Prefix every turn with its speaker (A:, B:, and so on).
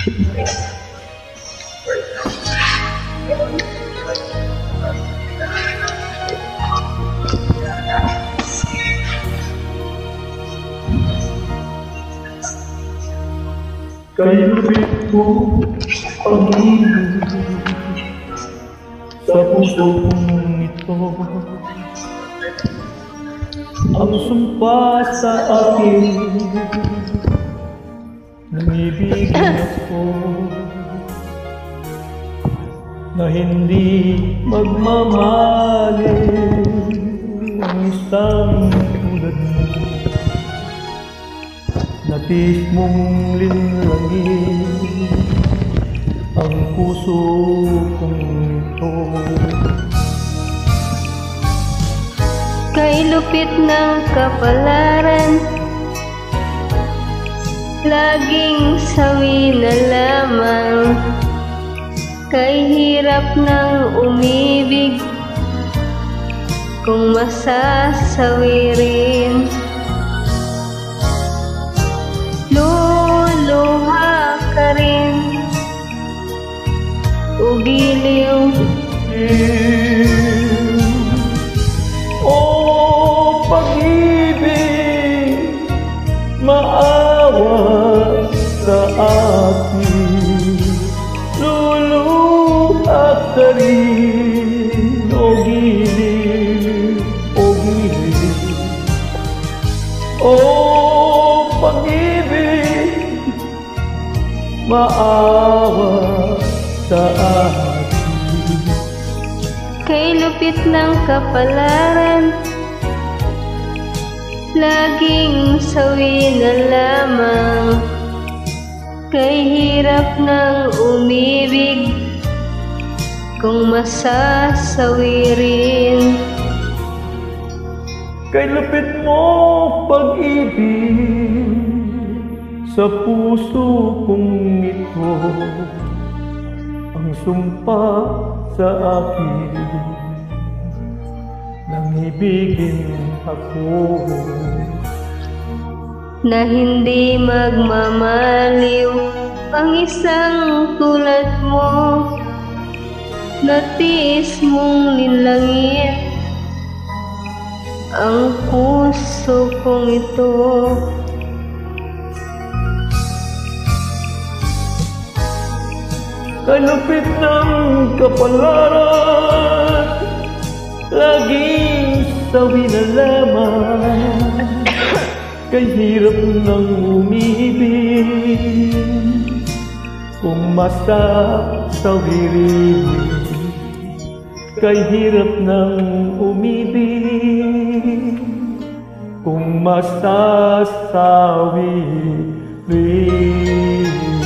A: Kay lupit mo pag-ibig sa puso kong ito, ang sumpa sa akin, nangibigin ako na hindi magmamahalin ang isang tulad mo. Natiis mong linlangin ang puso kong ito.
B: Kay lupit ng kapalaran, laging sawi na lamang. Kay hirap ng umibig, kung masasawi rin. Luluha ka rin, ugiliw.
A: O pag-ibig, maawa sa akin, luluha ka rin, o giliw, o giliw. O pag-ibig, maawa sa akin.
B: Kay lupit ng kapalaran, laging sawi na lamang. Kay hirap ng umibig, kung masasawi rin.
A: Kay lupit mo pag-ibig sa puso kong ito, ang sumpa sa akin, nang ibigin ako,
B: na hindi magmamaliw ang isang tulad mo. Natiis mong linlangin ang puso kong ito.
A: Kalupit ng kapalaran, laging sawi na lamang. Kay hirap ng umibig, kung masasawi rin. Kay hirap ng umibig, kung masasawi rin.